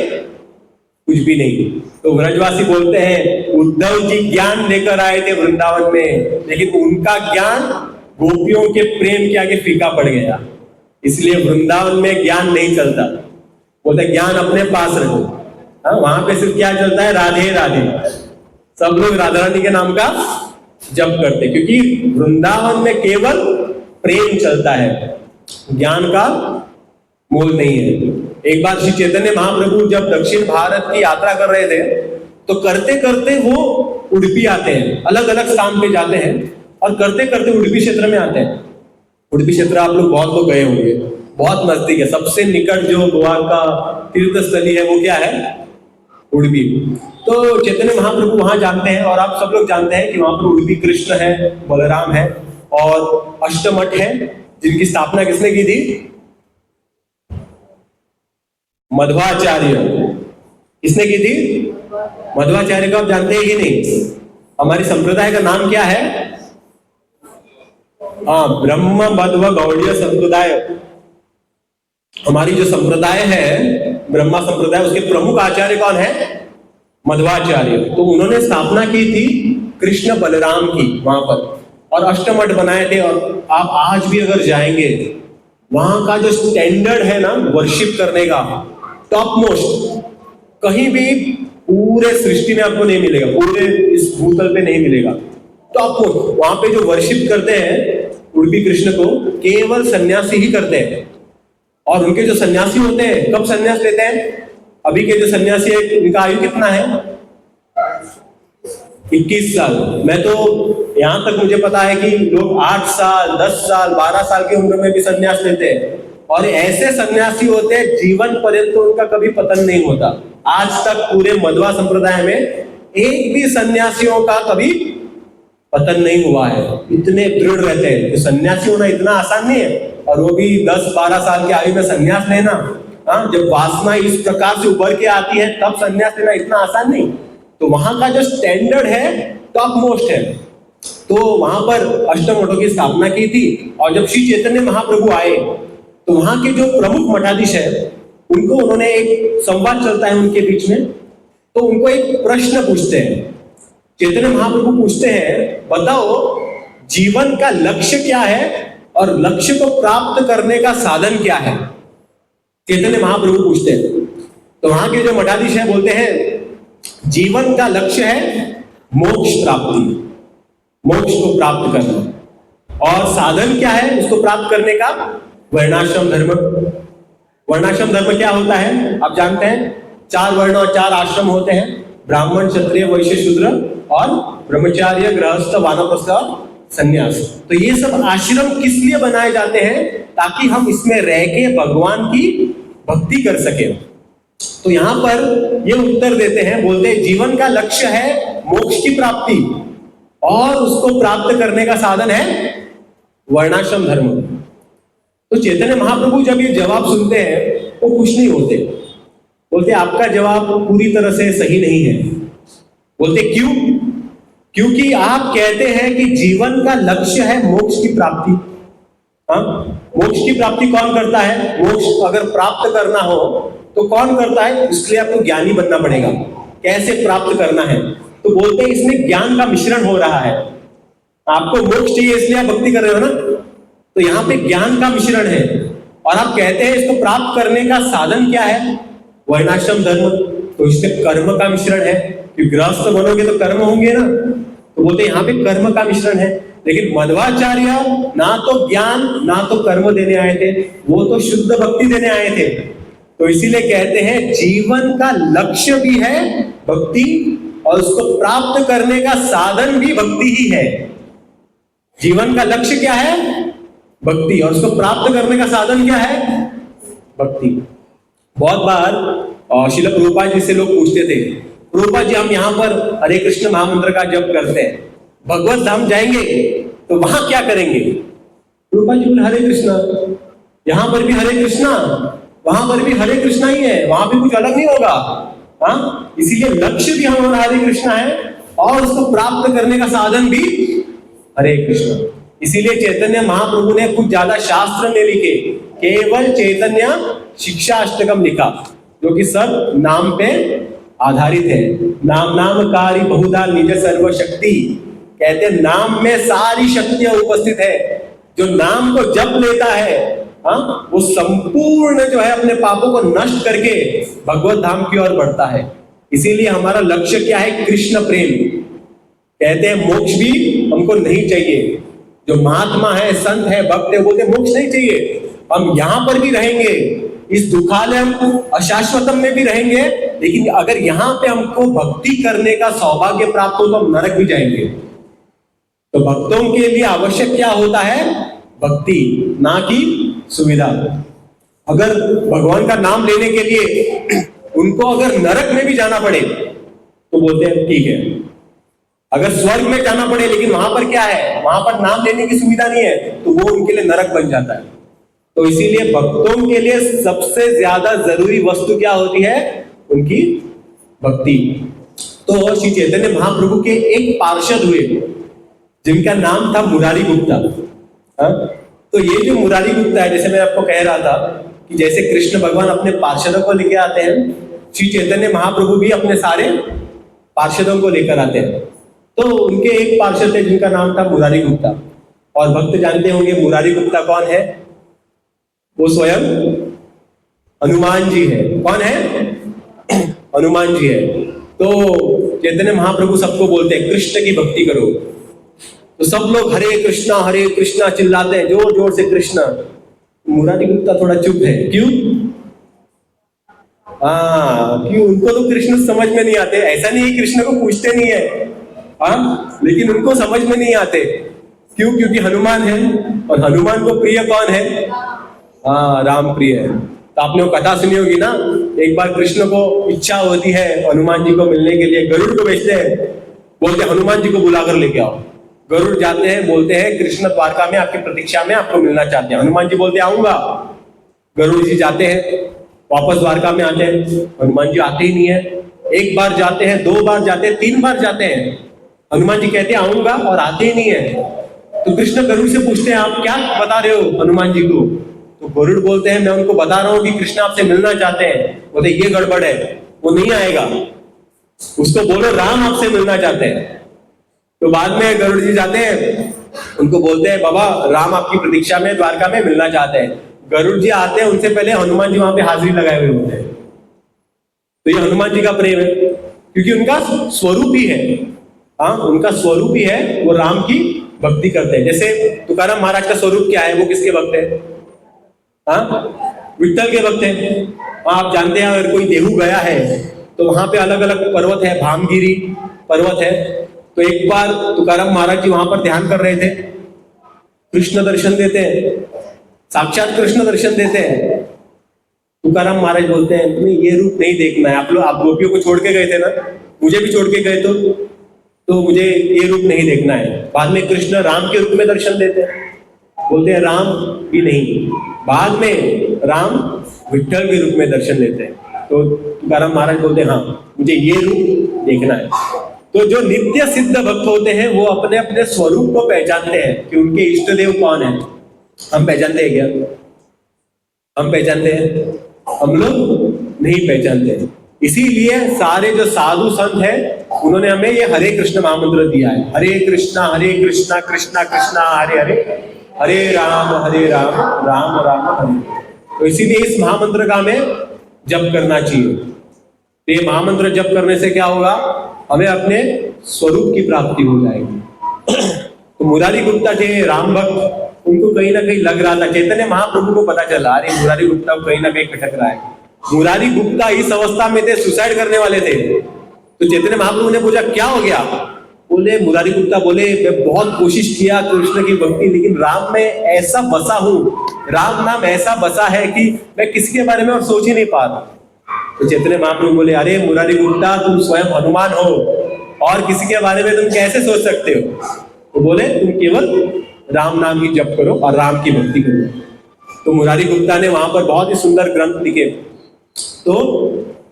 कुछ भी नहीं। तो व्रजवासी बोलते हैं उद्धव जी ज्ञान लेकर आए थे वृंदावन में, लेकिन उनका ज्ञान गोपियों के प्रेम के आगे फीका पड़ गया। इसलिए वृंदावन में ज्ञान नहीं चलता। बोलते ज्ञान अपने पास रखो। हाँ, वहां पे सिर्फ क्या चलता है? राधे राधे। सब लोग राधा रानी के नाम का जप करते, क्योंकि वृंदावन में केवल प्रेम चलता है, ज्ञान का मोल नहीं है। एक बार श्री चैतन्य महाप्रभु जब दक्षिण भारत की यात्रा कर रहे थे, तो करते करते वो उडुपी आते हैं, अलग अलग स्थान पे जाते हैं, और करते करते उडुपी क्षेत्र में आते हैं। उडुपी क्षेत्र आप लोग बहुत लोग गए होंगे, बहुत नजदीक है। सबसे निकट जो गोवा का तीर्थ स्थली है वो क्या है? उडुपी। तो चैतन्य महाप्रभु वहां जाते हैं, और आप सब लोग जानते हैं कि वहां पर उडुपी कृष्ण है, बलराम है, और अष्टमठ है, जिनकी स्थापना किसने की थी? मध्वाचार्य। किसने की थी? मध्वाचार्य को आप जानते हैं कि नहीं? हमारी संप्रदाय का नाम क्या है? हाँ, ब्रह्म मध्व गौड़ीय संप्रदाय। हमारी जो संप्रदाय है ब्रह्मा संप्रदाय, उसके प्रमुख आचार्य कौन है? मध्वाचार्य। तो उन्होंने स्थापना की थी कृष्ण बलराम की वहां पर, और अष्टमठ बनाए थे। और आप आज भी अगर जाएंगे, वहां का जो स्टैंडर्ड है ना वर्शिप करने का, टॉप मोस्ट, कहीं भी पूरे सृष्टि में आपको नहीं मिलेगा, पूरे इस भूतल पे नहीं मिलेगा। टॉप मोस्ट वहां पे जो वर्शिप करते हैं उडुपी कृष्ण को, केवल सन्यासी ही करते हैं। और उनके जो सन्यासी होते हैं, कब सन्यास लेते हैं? अभी के जो सन्यासी है उनका आयु कितना है? 21 साल। मैं तो यहां तक मुझे पता है कि लोग 8 साल, 10 साल, 12 साल की उम्र में भी सन्यास लेते हैं। और ऐसे सन्यासी होते हैं जीवन पर्यंत तो उनका कभी पतन नहीं होता। आज तक पूरे मध्वा संप्रदाय में एक भी सन्यासियों का कभी पतन नहीं हुआ है। इतने दृढ़ रहते हैं कि सन्यासी होना इतना आसान नहीं है। और वो भी 10-12 साल की आयु में सन्यास लेना, हाँ, जब वासना इस प्रकार से उभर के आती है तब सन्यास लेना इतना आसान नहीं। तो वहां का जो स्टैंडर्ड है टॉप मोस्ट है। तो वहां पर अष्टमठों की स्थापना की थी। और जब श्री चैतन्य महाप्रभु आए, तो वहां के जो प्रमुख मठाधीश है उनको, उन्होंने एक संवाद चलता है उनके बीच में, तो उनको एक प्रश्न पूछते हैं। चैतन्य महाप्रभु पूछते हैं, बताओ जीवन का लक्ष्य क्या है और लक्ष्य को प्राप्त करने का साधन क्या है? चैतन्य महाप्रभु पूछते हैं। तो वहां के जो मठाधीश है बोलते हैं जीवन का लक्ष्य है मोक्ष प्राप्ति, मोक्ष को प्राप्त करना। और साधन क्या है उसको प्राप्त करने का? वर्णाश्रम धर्म। वर्णाश्रम धर्म क्या होता है आप जानते हैं? 4 वर्ण और 4 आश्रम होते हैं, ब्राह्मण, क्षत्रिय, वैश्य, शूद्र, और ब्रह्मचार्य, गृहस्थ, वानप्रस्थ और संन्यास। तो ये सब आश्रम किस लिए बनाए जाते हैं? ताकि हम इसमें रह के भगवान की भक्ति कर सके। तो यहां पर ये उत्तर देते हैं, बोलते हैं जीवन का लक्ष्य है मोक्ष की प्राप्ति, और उसको प्राप्त करने का साधन है वर्णाश्रम धर्म। तो चैतन्य महाप्रभु जब ये जवाब सुनते हैं वो खुश नहीं होते। बोलते आपका जवाब पूरी तरह से सही नहीं है। बोलते क्यों? क्योंकि आप कहते हैं कि जीवन का लक्ष्य है मोक्ष की प्राप्ति। हाँ, मोक्ष की प्राप्ति कौन करता है? मोक्ष अगर प्राप्त करना हो तो कौन करता है? इसलिए आपको ज्ञानी बनना पड़ेगा। कैसे प्राप्त करना है? तो बोलते हैं इसमें ज्ञान का मिश्रण हो रहा है। आपको मोक्ष चाहिए इसलिए आप भक्ति कर रहे हो ना, तो यहाँ पे ज्ञान का मिश्रण है। और आप कहते हैं इसको प्राप्त करने का साधन क्या है? वर्णाश्रम धर्म। तो इसमें कर्म का मिश्रण है, कि गृहस्थ बनोगे तो कर्म होंगे ना। तो बोलते हैं यहाँ पे कर्म का मिश्रण है। लेकिन मध्वाचार्य ना तो ज्ञान ना तो कर्म देने आए थे, वो तो शुद्ध भक्ति देने आए थे। तो इसीलिए कहते हैं जीवन का लक्ष्य भी है भक्ति, और उसको प्राप्त करने का साधन भी भक्ति ही है। जीवन का लक्ष्य क्या है? भक्ति, और उसको प्राप्त करने का साधन क्या है? भक्ति। बहुत बार श्रील प्रभुपाद जी से लोग पूछते थे, प्रभुपाद जी हम यहाँ पर हरे कृष्ण महामंत्र का जप करते हैं, भगवत धाम जाएंगे तो वहां क्या करेंगे? प्रभुपाद जी बोले हरे कृष्णा, यहाँ पर भी हरे कृष्णा, वहां पर भी हरे कृष्णा ही है, वहां भी कुछ अलग नहीं होगा। हाँ, इसीलिए लक्ष्य भी हमारा हरे कृष्णा है और उसको प्राप्त करने का साधन भी हरे कृष्णा। इसीलिए चैतन्य महाप्रभु ने कुछ ज्यादा शास्त्र नहीं लिखे, केवल चैतन्य शिक्षा अष्टकम लिखा, जो कि सब नाम पे आधारित है। नाम नामकारी बहुधा निज सर्व शक्ति, कहते नाम में सारी शक्तियां उपस्थित है। जो नाम को जप लेता है, हाँ, वो संपूर्ण जो है अपने पापों को नष्ट करके भगवत धाम की ओर बढ़ता है। इसीलिए हमारा लक्ष्य क्या है? कृष्ण प्रेम। कहते हैं मोक्ष भी हमको नहीं चाहिए। जो महात्मा है, संत है, भक्त है, बोलते मोक्ष नहीं चाहिए, हम यहां पर भी रहेंगे, इस दुखालय अशाश्वतम में भी रहेंगे, लेकिन अगर यहां पे हमको भक्ति करने का सौभाग्य प्राप्त हो तो हम नरक भी जाएंगे। तो भक्तों के लिए आवश्यक क्या होता है? भक्ति, ना कि सुविधा। अगर भगवान का नाम लेने के लिए उनको अगर नरक में भी जाना पड़े तो बोलते हैं ठीक है। अगर स्वर्ग में जाना पड़े लेकिन वहां पर क्या है? वहां पर नाम लेने की सुविधा नहीं है, तो वो उनके लिए नरक बन जाता है। तो इसीलिए भक्तों के लिए सबसे ज्यादा जरूरी वस्तु क्या होती है? उनकी भक्ति। तो श्री चैतन्य महाप्रभु के एक पार्षद हुए जिनका नाम था मुरारी गुप्ता। हाँ? तो ये जो मुरारी गुप्ता है, जैसे मैं आपको कह रहा था कि जैसे कृष्ण भगवान अपने पार्षदों को लेकर आते हैं, श्री चैतन्य महाप्रभु भी अपने सारे पार्षदों को लेकर आते हैं। तो उनके एक पार्षद थे जिनका नाम था मुरारी गुप्ता। और भक्त जानते होंगे मुरारी गुप्ता कौन है? वो स्वयं हनुमान जी है। कौन है? हनुमान जी है। तो चैतन्य महाप्रभु सबको बोलते हैं कृष्ण की भक्ति करो, तो सब लोग हरे कृष्णा चिल्लाते हैं जोर जोर से कृष्ण। मुरारी गुप्ता थोड़ा चुप है। क्यों? क्यों? उनको तो कृष्ण समझ में नहीं आते। ऐसा नहीं है कृष्ण को पूछते नहीं है, हाँ, लेकिन उनको समझ में नहीं आते। क्यों? क्योंकि हनुमान है, और हनुमान को प्रिय कौन है? हाँ, राम प्रिय है। तो आपने वो कथा सुनी होगी ना, एक बार कृष्ण को इच्छा होती है हनुमान जी को मिलने के लिए, गरुड़ को भेजते हैं, बोलते हैं हनुमान जी को बुलाकर लेके आओ। गरुड़ जाते हैं, बोलते हैं कृष्ण द्वारका में आपकी प्रतीक्षा में आपको मिलना चाहते हैं। हनुमान जी बोलते हैं आऊंगा। गरुड़ जी जाते हैं, वापस द्वारका में आते हैं, हनुमान जी आते ही नहीं है। एक बार जाते हैं, 2 बार जाते हैं, 3 बार जाते हैं, हनुमान जी कहते हैं आऊंगा और आते ही नहीं है। तो कृष्ण गरुड़ से पूछते हैं आप क्या बता रहे हो हनुमान जी को? तो गरुड़ बोलते हैं मैं उनको बता रहा हूं कि कृष्ण आपसे मिलना चाहते हैं। बोलते ये गड़बड़ है, वो नहीं आएगा, उसको बोलो राम आपसे मिलना चाहते हैं। तो बाद में गरुड़ जी जाते हैं, उनको बोलते हैं बाबा राम आपकी प्रतीक्षा में द्वारका में मिलना चाहते हैं। गरुड़ जी आते हैं, उनसे पहले हनुमान जी वहां पे हाजिरी लगाए हुए होते हैं। तो ये हनुमान जी का प्रेम है, क्योंकि उनका स्वरूप ही है, हाँ, उनका स्वरूप ही है, वो राम की भक्ति करते हैं। जैसे तुकाराम महाराज का स्वरूप क्या है? वो किसके भक्त है? हाँ, विठ्ठल के भक्त है। आप जानते हैं अगर कोई देहू गया है तो वहां पे अलग अलग पर्वत है, भामगिरी पर्वत है। तो एक बार तुकाराम महाराज जी वहां पर ध्यान कर रहे थे, कृष्ण दर्शन देते हैं, साक्षात कृष्ण दर्शन देते हैं। तुकाराम महाराज बोलते हैं तुम्हें ये रूप नहीं देखना है। आप गोपियों को छोड़ के गए थे ना, मुझे भी छोड़ के गए तो मुझे ये रूप नहीं देखना है। बाद में कृष्ण राम के रूप में दर्शन देते हैं, बोलते हैं राम भी नहीं। बाद में राम विठ्ठल के रूप में दर्शन देते हैं। तो तुकाराम महाराज बोलते हैं हाँ मुझे ये रूप देखना है। तो जो नित्य सिद्ध भक्त होते हैं वो अपने अपने स्वरूप को पहचानते हैं कि उनके इष्ट देव कौन है। हम पहचानते हैं क्या? हम पहचानते हैं? हम लोग नहीं पहचानते। इसीलिए सारे जो साधु संत हैं उन्होंने हमें ये हरे कृष्ण महामंत्र दिया है। हरे कृष्णा कृष्णा कृष्णा हरे हरे, हरे राम राम राम हरे। तो इसीलिए इस महामंत्र का हमें जप करना चाहिए। तो ये महामंत्र जप करने से क्या होगा? हमें अपने स्वरूप की प्राप्ति हो जाएगी। तो मुरारी गुप्ता थे राम भक्त, उनको कहीं ना कहीं लग रहा था, चैतन्य महाप्रभु को पता चला अरे मुरारी गुप्ता को कहीं ना कहीं खटक रहा है। मुरारी गुप्ता इस अवस्था में थे, सुसाइड करने वाले थे। तो चैतन्य महाप्रभु ने पूछा क्या हो गया? बोले मुरारी गुप्ता बोले मैं बहुत कोशिश किया कृष्ण की भक्ति, लेकिन राम में ऐसा बसा हूं, राम नाम ऐसा बसा है कि मैं किसी के बारे में और सोच ही नहीं पा रहा। तो चैतन्य महाप्रभु बोले, अरे मुरारी गुप्ता, तुम स्वयं हनुमान हो और किसी के बारे में तुम कैसे सोच सकते हो? तो बोले, तुम केवल राम नाम ही जप करो और राम की भक्ति करो। तो मुरारी गुप्ता ने वहां पर बहुत ही सुंदर ग्रंथ लिखे। तो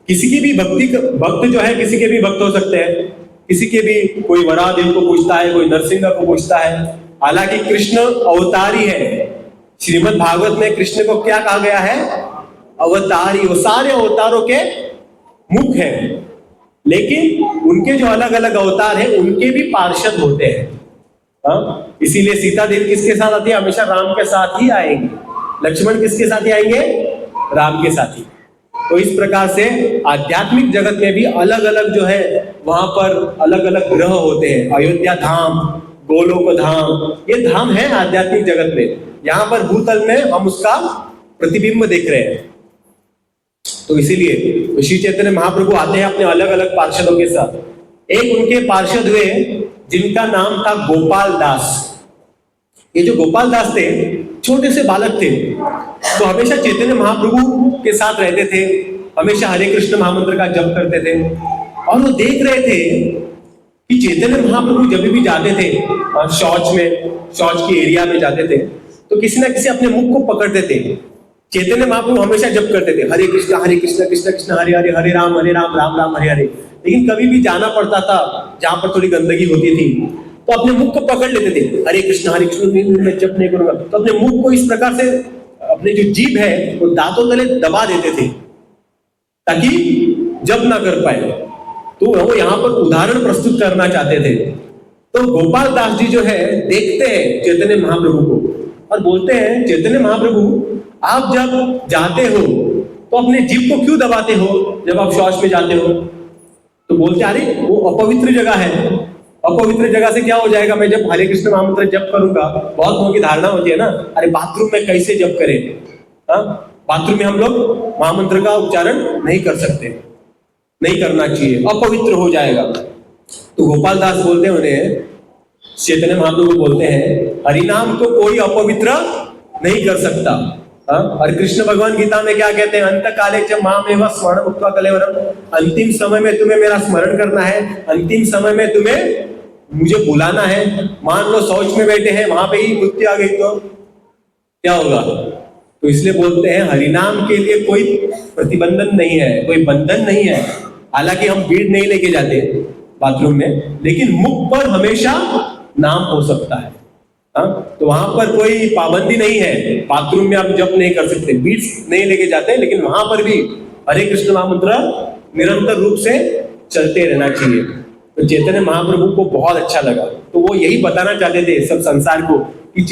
किसी की भी भक्त जो है, किसी के भी भक्त हो सकते हैं, किसी के भी, कोई वराहदेव को पूछता है, कोई नरसिंह को पूछता है। हालांकि कृष्ण अवतारी है, श्रीमद् भागवत में कृष्ण को क्या कहा गया है? अवतारी। वो सारे अवतारों के मुख है, लेकिन उनके जो अलग अलग अवतार हैं उनके भी पार्षद होते हैं। हाँ, इसीलिए सीता देवी किसके साथ आती है? हमेशा राम के साथ ही आएंगे। लक्ष्मण किसके साथ ही आएंगे? राम के साथ ही। तो इस प्रकार से आध्यात्मिक जगत में भी अलग अलग जो है वहां पर अलग अलग ग्रह होते हैं। अयोध्या धाम, गोलोक धाम, ये धाम है आध्यात्मिक जगत में। यहाँ पर भूतल में हम उसका प्रतिबिंब देख रहे हैं। तो इसीलिए श्री चैतन्य महाप्रभु आते हैं अपने अलग अलग पार्षदों के साथ। एक उनके पार्षद हुए जिनका नाम था गोपाल दास। ये जो गोपाल दास थे, छोटे से बालक थे, तो हमेशा चैतन्य महाप्रभु के साथ रहते थे, हमेशा हरे कृष्ण महामंत्र का जप करते थे। और वो देख रहे थे कि चैतन्य महाप्रभु जब भी जाते थे शौच की एरिया में जाते थे, तो किसी ना किसी अपने मुख को पकड़ते थे। चैतन्य महाप्रभु हमेशा जप करते थे, हरे कृष्ण कृष्ण कृष्ण हरे हरे, हरे राम राम राम हरे हरे। लेकिन कभी भी जाना पड़ता था जहां पर थोड़ी गंदगी होती थी, तो अपने मुख को पकड़ लेते थे, हरे कृष्ण मैं जप नहीं करूंगा। तो अपने मुख को इस प्रकार से, अपने जो जीभ है वो दांतों तले दबा देते थे ताकि जप ना कर पाए। तो वो यहाँ पर उदाहरण प्रस्तुत करना चाहते थे। तो गोपाल दास जी जो है देखते हैं चैतन्य महाप्रभु को और बोलते हैं, चैतन्य महाप्रभु आप जब जाते हो तो अपने जीभ को क्यों दबाते हो जब आप शौच में जाते हो? तो बोलते, अरे वो अपवित्र जगह है, अपवित्र जगह से क्या हो जाएगा? मैं जब हरे कृष्ण महामंत्र जप करूंगा, बहुत लोगों की धारणा होती है ना, अरे बाथरूम में कैसे जप करें? बाथरूम में हम लोग महामंत्र का उच्चारण नहीं कर सकते, नहीं करना चाहिए, अपवित्र हो जाएगा। तो गोपाल दास बोलते हैं उन्हें, चैतन्य महाप्रभु बोलते हैं, हरिनाम को कोई अपवित्र नहीं कर सकता। और कृष्ण भगवान गीता में क्या कहते हैं? अंत काले च मामेव स्मरण उक्त्वा कलेवरम। अंतिम समय में तुम्हें मेरा स्मरण करना है, अंतिम समय में तुम्हें मुझे बुलाना है। मान लो शौच में बैठे हैं, वहां पे ही मृत्यु आ गई तो क्या होगा? तो इसलिए बोलते हैं हरिनाम के लिए कोई प्रतिबंधन नहीं है, कोई बंधन नहीं है। हालांकि हम भीड़ नहीं लेके जाते बाथरूम में, लेकिन मुख पर हमेशा नाम हो सकता है। तो वहां पर कोई पाबंदी नहीं है, बाथरूम में आप जप नहीं कर सकते, बीट्स नहीं लेके जाते, लेकिन वहां पर भी हरे कृष्ण महामंत्र निरंतर रूप से चलते रहना चाहिए। तो चैतन्य महाप्रभु को बहुत अच्छा लगा, तो वो यही बताना चाहते थे सब संसार को कि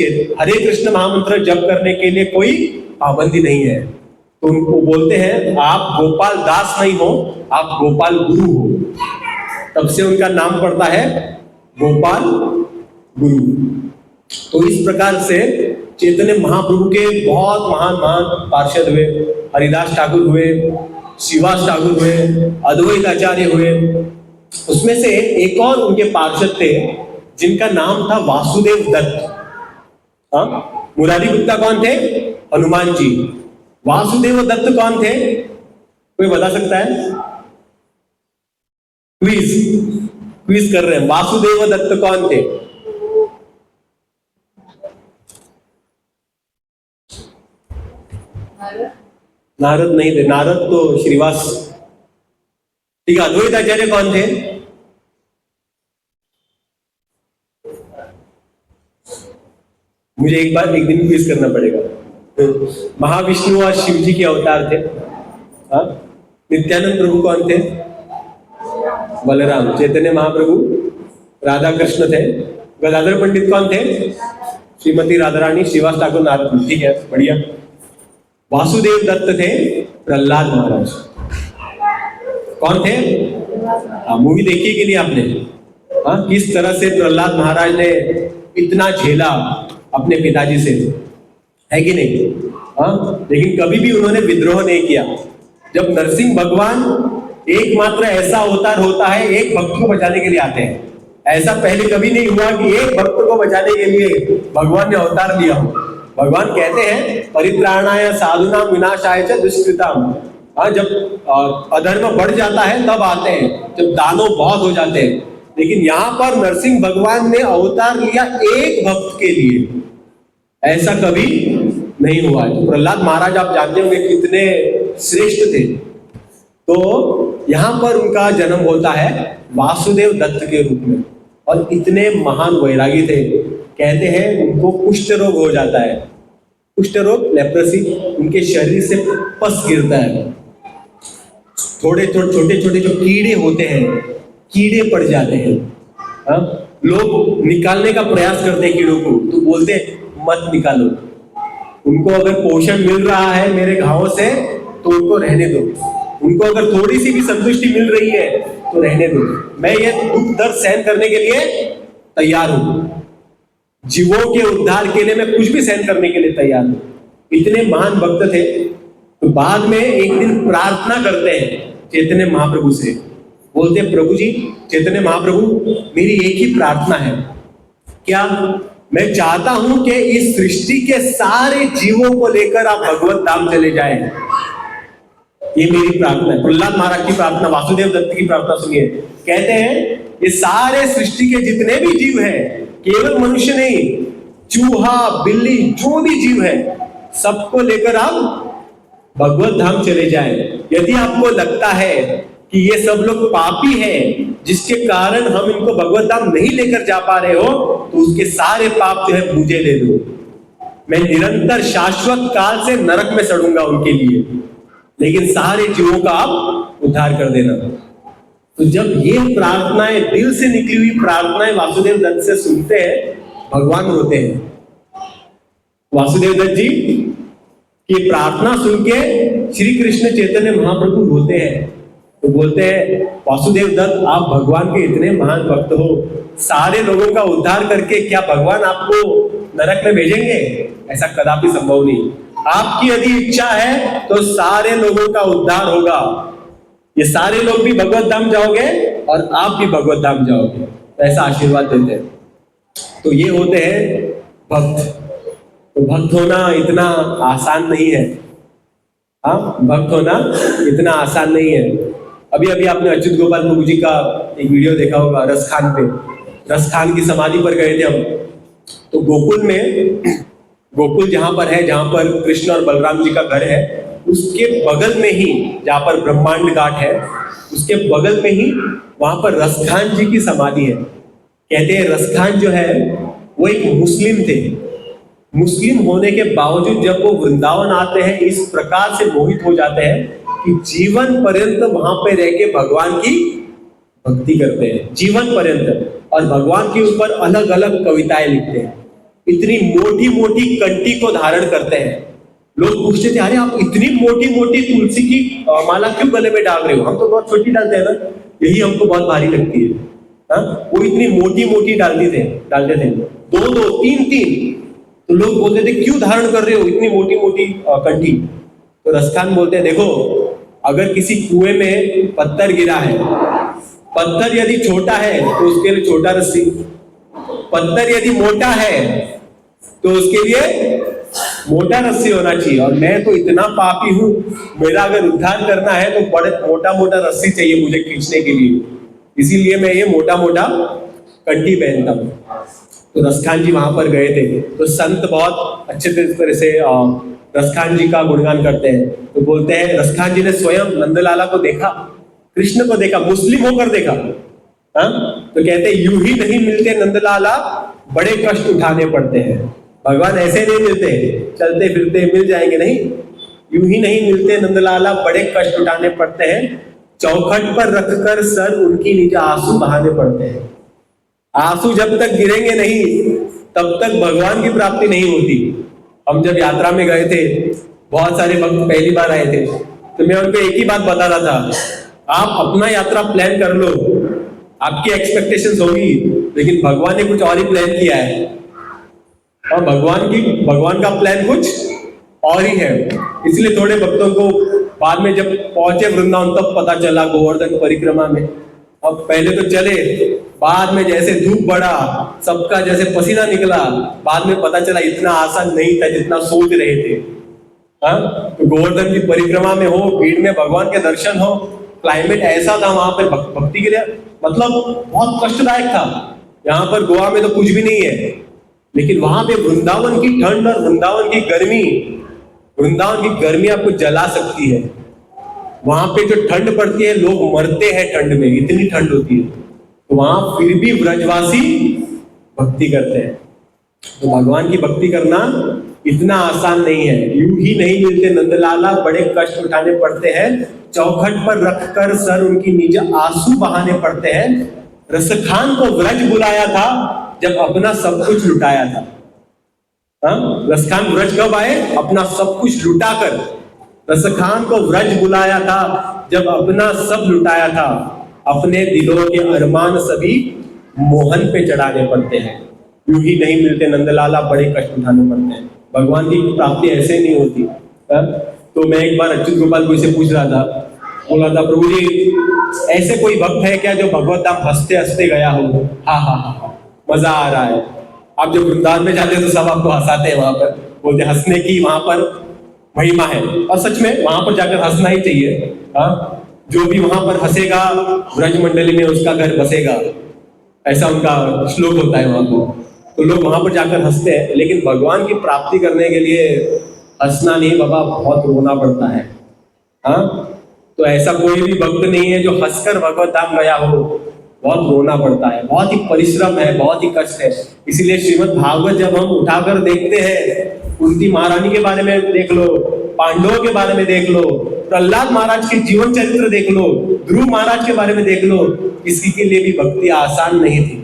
हरे कृष्ण महामंत्र जप करने के लिए कोई पाबंदी नहीं है। तो उनको बोलते हैं, आप गोपाल दास नहीं हो, आप गोपाल गुरु हो। तब से उनका नाम पड़ता है गोपाल गुरु। तो इस प्रकार से चैतन्य महाप्रभु के बहुत महान महान पार्षद हुए। हरिदास ठाकुर हुए, श्रीवास ठाकुर हुए, अद्वैत आचार्य हुए। उसमें से एक और उनके पार्षद थे जिनका नाम था वासुदेव दत्त। मुरारी गुप्ता कौन थे? हनुमान जी। वासुदेव दत्त कौन थे? कोई बता सकता है? क्विज कर रहे हैं। वासुदेव दत्त कौन थे? नारद नहीं थे, नारद तो श्रीवास। ठीक है, अद्वैत आचार्य कौन थे? मुझे एक दिन क्विज करना पड़ेगा। महाविष्णु और शिव जी के अवतार थे। नित्यानंद प्रभु कौन थे? बलराम। चैतन्य महाप्रभु राधा कृष्ण थे। गदाधर पंडित कौन थे? श्रीमती राधा रानी। श्रीवास ठाकुर नारद। ठीक है, बढ़िया। वासुदेव दत्त थे प्रहलाद महाराज। कौन थे? मूवी देखी कि नहीं आपने? किस तरह से प्रहलाद महाराज ने इतना झेला अपने पिताजी से, है कि नहीं? लेकिन कभी भी उन्होंने विद्रोह नहीं किया। जब नरसिंह भगवान एकमात्र ऐसा अवतार होता है, एक भक्त को बचाने के लिए आते हैं। ऐसा पहले कभी नहीं हुआ कि एक भक्त को बचाने के लिए भगवान ने अवतार लिया हो। भगवान कहते हैं परित्राणाय साधुनाम विनाशाय च दुष्कृताम। हाँ, जब अधर्म बढ़ जाता है तब आते हैं, जब दानव बहुत हो जाते हैं। लेकिन यहाँ पर नरसिंह भगवान ने अवतार लिया एक भक्त के लिए, ऐसा कभी नहीं हुआ है। तो प्रहलाद महाराज आप जानते होंगे कितने श्रेष्ठ थे। तो यहाँ पर उनका जन्म होता है वासुदेव दत्त के रूप में, और इतने महान वैरागी थे। कहते हैं उनको कुष्ठ रोग हो जाता है, कुष्ठ रोग, लेप्रेसी, उनके शरीर से पस गिरता है, छोटे छोटे जो कीड़े होते हैं, कीड़े पड़ जाते हैं। हाँ, लोग निकालने का प्रयास करते हैं कीड़ों को, तो बोलते हैं मत निकालो, उनको अगर पोषण मिल रहा है मेरे घावों से तो उनको रहने दो, उनको अगर थोड़ी सी भी संतुष्टि मिल रही है तो रहने दो, मैं ये दुख दर्द सहन करने के लिए तैयार हूं, जीवों के उद्धार के लिए मैं कुछ भी सहन करने के लिए तैयार हूं। इतने महान भक्त थे। तो बाद में एक दिन प्रार्थना करते हैं चैतन्य महाप्रभु से, बोलते हैं प्रभु जी, चैतन्य महाप्रभु, मेरी एक ही प्रार्थना है, क्या मैं चाहता हूं कि इस सृष्टि के सारे जीवों को लेकर आप भगवत धाम चले जाएं। ये मेरी प्रार्थना है। प्रहलाद महाराज की प्रार्थना, वासुदेव दत्त की प्रार्थना सुनिए। कहते हैं ये सारे सृष्टि के जितने भी जीव हैं, केवल मनुष्य नहीं, चूहा, बिल्ली, जो भी जीव है, सबको लेकर आप भगवत धाम चले जाएं। यदि आपको लगता है कि ये सब लोग पापी हैं जिसके कारण हम इनको भगवत धाम नहीं लेकर जा पा रहे हो, तो उसके सारे पाप जो है मुझे दे दो, मैं निरंतर शाश्वत काल से नरक में सड़ूंगा उनके लिए, लेकिन सारे जीवों का आप उद्धार कर देना। तो जब ये प्रार्थनाएं, दिल से निकली हुई प्रार्थनाएं वासुदेव दत्त से सुनते हैं, भगवान रोते हैं। वासुदेव दत्त जी की प्रार्थना सुन के श्री कृष्ण चैतन्य महाप्रभु रोते हैं। तो बोलते हैं वासुदेव दत्त, आप भगवान के इतने महान भक्त हो, सारे लोगों का उद्धार करके क्या भगवान आपको नरक में भेजेंगे? ऐसा कदापि संभव नहीं। आपकी यदि इच्छा है तो सारे लोगों का उद्धार होगा, ये सारे लोग भी भगवत धाम जाओगे और आप भी भगवत धाम जाओगे, ऐसा आशीर्वाद देते हैं। तो ये होते हैं भक्त। तो भक्त होना इतना आसान नहीं है। हाँ, भक्त होना इतना आसान नहीं है। अभी अभी आपने अच्युत गोपाल प्रभु जी का एक वीडियो देखा होगा, रसखान पे, रसखान की समाधि पर गए थे हम। तो गोकुल में, गोकुल जहां पर है, जहां पर कृष्ण और बलराम जी का घर है, उसके बगल में ही, जहां पर ब्रह्मांड घाट है, उसके बगल में ही वहां पर रसखान जी की समाधि है। कहते हैं रसखान जो है वो एक मुस्लिम थे। मुस्लिम होने के बावजूद जब वो वृंदावन आते हैं, इस प्रकार से मोहित हो जाते हैं कि जीवन पर्यंत वहां पे रह के भगवान की भक्ति करते हैं, जीवन पर्यंत, और भगवान के ऊपर अलग अलग कविताएं लिखते हैं। इतनी मोटी मोटी कंठी को धारण करते हैं। लोग पूछते थे, अरे आप इतनी मोटी मोटी तुलसी की माला क्यों गले में डाल रहे हो? हम तो बहुत छोटी डालते हैं ना, यही हमको बहुत भारी लगती है। हाँ, वो इतनी मोटी मोटी डालते थे, दो दो तीन तीन। तो लोग बोलते थे क्यों धारण कर रहे हो इतनी मोटी मोटी कंठी? तो रसखान बोलते हैं, देखो, अगर किसी कुएं में पत्थर गिरा है, पत्थर यदि छोटा है तो उसके लिए छोटा रस्सी, पत्थर यदि मोटा है तो उसके लिए मोटा रस्सी होना चाहिए। और मैं तो इतना पापी हूं, मेरा अगर उद्धार करना है तो बड़े मोटा मोटा रस्सी चाहिए मुझे खींचने के लिए, इसीलिए मैं ये मोटा मोटा कंठी पहनता हूं। तो रसखान जी वहां पर गए थे, तो संत बहुत अच्छे तरह से रसखान जी का गुणगान करते हैं। तो बोलते हैं रसखान जी ने स्वयं नंदलाला को देखा, कृष्ण को देखा, मुस्लिम होकर देखा। हाँ, तो कहते हैं यूं ही नहीं मिलते नंदलाला, बड़े कष्ट उठाने पड़ते हैं। भगवान ऐसे नहीं मिलते चलते फिरते मिल जाएंगे, नहीं, यूं ही नहीं मिलते नंदलाला, बड़े कष्ट उठाने पड़ते हैं। चौखट पर रखकर सर उनकी नीचे आंसू बहाने पड़ते हैं। आंसू जब तक गिरेंगे नहीं तब तक भगवान की प्राप्ति नहीं होती। हम जब यात्रा में गए थे, बहुत सारे भक्त पहली बार आए थे, तो मैं उनको एक ही बात बता रहा था, आप अपना यात्रा प्लान कर लो, आपकी एक्सपेक्टेशंस होगी, लेकिन भगवान ने कुछ और ही प्लान किया है। और भगवान का प्लान कुछ और ही है। इसलिए थोड़े भक्तों को बाद में जब पहुंचे वृंदावन तब पता चला गोवर्धन परिक्रमा में। अब पहले तो चले, बाद में जैसे धूप बढ़ा, सबका जैसे पसीना निकला, बाद में पता चला इतना आसान नहीं था जितना सोच रहे थे। हाँ, तो गोवर्धन की परिक्रमा में हो, भीड़ में भगवान के दर्शन हो, क्लाइमेट ऐसा था वहां पर भक्ति के लिए, मतलब बहुत कष्टदायक था। यहाँ पर गोवा में तो कुछ भी नहीं है, लेकिन वहां पे वृंदावन की ठंड और वृंदावन की गर्मी आपको जला सकती है। वहां पे जो ठंड पड़ती है, लोग मरते हैं ठंड में, इतनी ठंड होती है। तो वहां फिर भी ब्रजवासी भक्ति करते हैं। तो भगवान की भक्ति करना इतना आसान नहीं है, यूं ही नहीं मिलते नंदलाला, बड़े कष्ट उठाने पड़ते हैं। चौखट पर रखकर सर उनकी नीचे आंसू बहाने पड़ते हैं। रसखान को व्रज बुलाया था जब अपना सब कुछ लुटाया था। रसखान व्रज कब आए? अपना सब कुछ लुटाकर। रसखान को व्रज बुलाया था जब अपना सब लुटाया था। अपने दिलों के अरमान सभी मोहन पे चढ़ाने पड़ते हैं। यूं ही नहीं मिलते नंदलाला, बड़े कष्ट उठाने पड़ते हैं। भगवान की प्राप्ति ऐसे नहीं होती। तो मैं एक बार अच्युत गोपाल को इसे पूछ रहा था, बोला था, प्रभु जी ऐसे कोई भक्त है क्या जो भगवत धाम हंसते हंसते गया हो? हाँ, मजा आ रहा है। आप जब वृंदावन में जाते हैं तो सब आपको हंसाते हैं, वहां पर बोलते हंसने की वहां पर महिमा है। और सच में वहां पर जाकर हंसना ही चाहिए। हाँ, जो भी वहां पर हंसेगा ब्रज मंडली में उसका घर बसेगा, ऐसा उनका श्लोक होता है वहां को। तो लोग वहां पर जाकर हंसते हैं, लेकिन भगवान की प्राप्ति करने के लिए हंसना नहीं बाबा, बहुत रोना पड़ता है। हाँ, तो ऐसा कोई भी भक्त नहीं है जो हंसकर भगवत धाम गया हो। बहुत रोना पड़ता है, बहुत ही परिश्रम है, बहुत ही कष्ट है। इसीलिए श्रीमद् भागवत जब हम उठाकर देखते हैं, कुंती महारानी के बारे में देख लो, पांडवों के बारे में देख लो, प्रहलाद महाराज के जीवन चरित्र देख लो, ध्रुव महाराज के बारे में देख लो, किसी के लिए भी भक्ति आसान नहीं थी।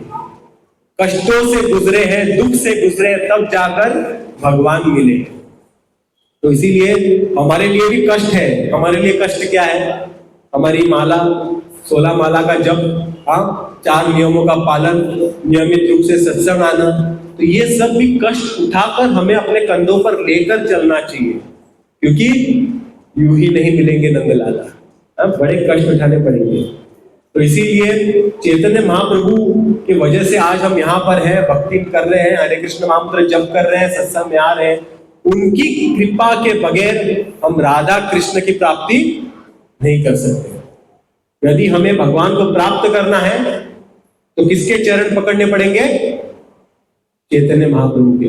कष्टों से गुजरे हैं, दुख से गुजरे, तब जाकर भगवान मिले। तो इसीलिए हमारे लिए भी कष्ट है। हमारे लिए कष्ट क्या है? हमारी माला, 16 माला का जप, 4 नियमों का पालन, नियमित रूप से सत्संग आना, तो ये सब भी कष्ट उठाकर हमें अपने कंधों पर लेकर चलना चाहिए, क्योंकि यूं ही नहीं मिलेंगे नंदलाला, बड़े कष्ट उठाने पड़ेंगे। तो इसीलिए चैतन्य महाप्रभु की वजह से आज हम यहाँ पर हैं, भक्ति कर रहे हैं, हरे कृष्ण महामंत्र जप कर रहे हैं, सत्संग में आ रहे हैं। उनकी कृपा के बगैर हम राधा कृष्ण की प्राप्ति नहीं कर सकते। यदि हमें भगवान को प्राप्त करना है तो किसके चरण पकड़ने पड़ेंगे? चैतन्य महाप्रभु के।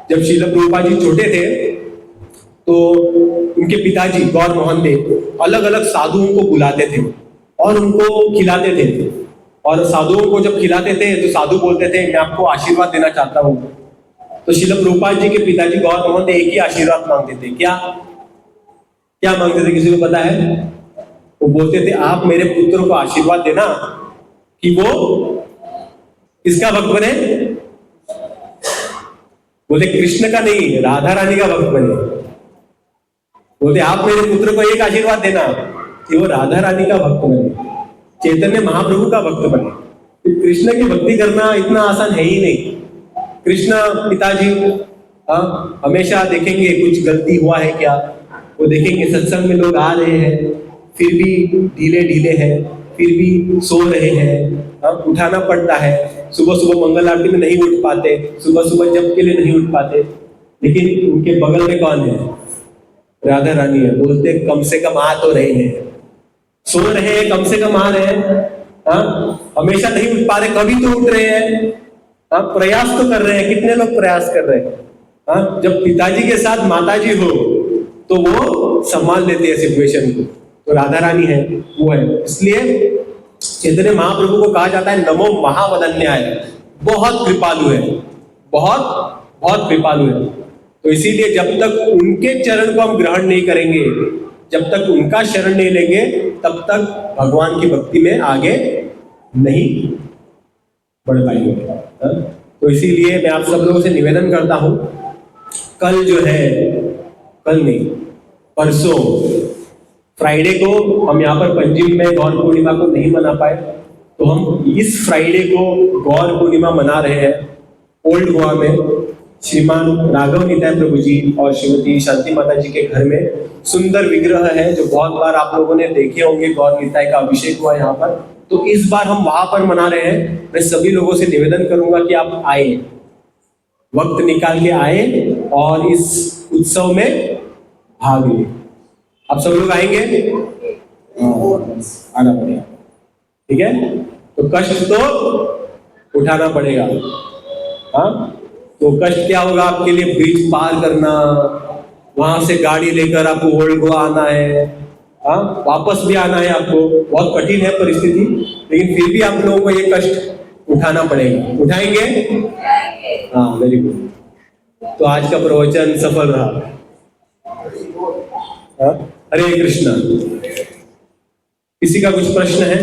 जब श्रील प्रभुपाद जी छोटे थे तो उनके पिताजी गौर मोहन देव अलग अलग साधुओं को बुलाते थे और उनको खिलाते थे। और साधुओं को जब खिलाते थे तो साधु बोलते थे, मैं आपको आशीर्वाद देना चाहता हूँ। तो श्रील प्रभुपाद जी के पिताजी गौर मोहन देव एक ही आशीर्वाद मांगते थे। क्या मांगते थे? किसी को पता है? वो बोलते थे, आप मेरे पुत्र को आशीर्वाद देना कि वो किसका भक्त बने? बोले कृष्ण का नहीं, राधा रानी का भक्त बने। बोलते आप मेरे पुत्र को एक आशीर्वाद देना कि वो राधा रानी का भक्त बने, चैतन्य महाप्रभु का भक्त बने। कृष्ण की भक्ति करना इतना आसान है ही नहीं। कृष्ण पिताजी हमेशा देखेंगे कुछ गलती हुआ है क्या, वो देखेंगे सत्संग में लोग आ रहे हैं फिर भी ढीले हैं, फिर भी सो रहे हैं, उठाना पड़ता है, सुबह सुबह मंगल आरती में नहीं उठ पाते, सुबह सुबह जप के लिए नहीं उठ पाते, लेकिन उनके बगल में कौन है? राधा रानी है। बोलते कम से कम आ तो रहे हैं, सो रहे हैं, कम से कम आ रहे हैं। हमेशा नहीं उठ पा रहे, कभी तो उठ रहे हैं, प्रयास तो कर रहे हैं। कितने लोग प्रयास कर रहे हैं? जब पिताजी के साथ माताजी हो तो वो संभाल लेते हैं सिचुएशन को। तो राधा रानी है, वो है। इसलिए चैतन्य महाप्रभु को कहा जाता है नमो महावदन्याय, बहुत कृपालु है, बहुत कृपालु है। तो इसीलिए जब तक उनके चरण को हम ग्रहण नहीं करेंगे, जब तक उनका शरण नहीं लेंगे, तब तक भगवान की भक्ति में आगे नहीं बढ़ पाएंगे। तो इसीलिए मैं आप सब लोगों से निवेदन करता हूं, कल जो है, कल नहीं परसों फ्राइडे को हम यहाँ पर पंजिम में गौर पूर्णिमा को नहीं मना पाए, तो हम इस फ्राइडे को गौर पूर्णिमा मना रहे हैं। ओल्ड गोवा में श्रीमान राघव निताय प्रभु जी और श्रीमती शांति माता जी के घर में सुंदर विग्रह है, जो बहुत बार आप लोगों ने देखे होंगे। गौर निताय का अभिषेक हुआ यहाँ पर, तो इस बार हम वहां पर मना रहे हैं। मैं सभी लोगों से निवेदन करूंगा कि आप आए, वक्त निकाल के आए और इस उत्सव में भाग लिए। आप सब लोग आएंगे? आना पड़ेगा, ठीक है। तो कष्ट तो उठाना पड़ेगा। हाँ, तो कष्ट क्या होगा आपके लिए? ब्रिज पार करना, वहां से गाड़ी लेकर आपको ओल्ड गोवा आना है, हाँ, वापस भी आना है आपको। बहुत कठिन है परिस्थिति, लेकिन फिर भी आप लोगों को ये कष्ट उठाना पड़ेगा। उठाएंगे? हाँ, वेरी गुड। तो आज का प्रवचन सफल रहा। हाँ? हरे कृष्णा। किसी का कुछ प्रश्न है?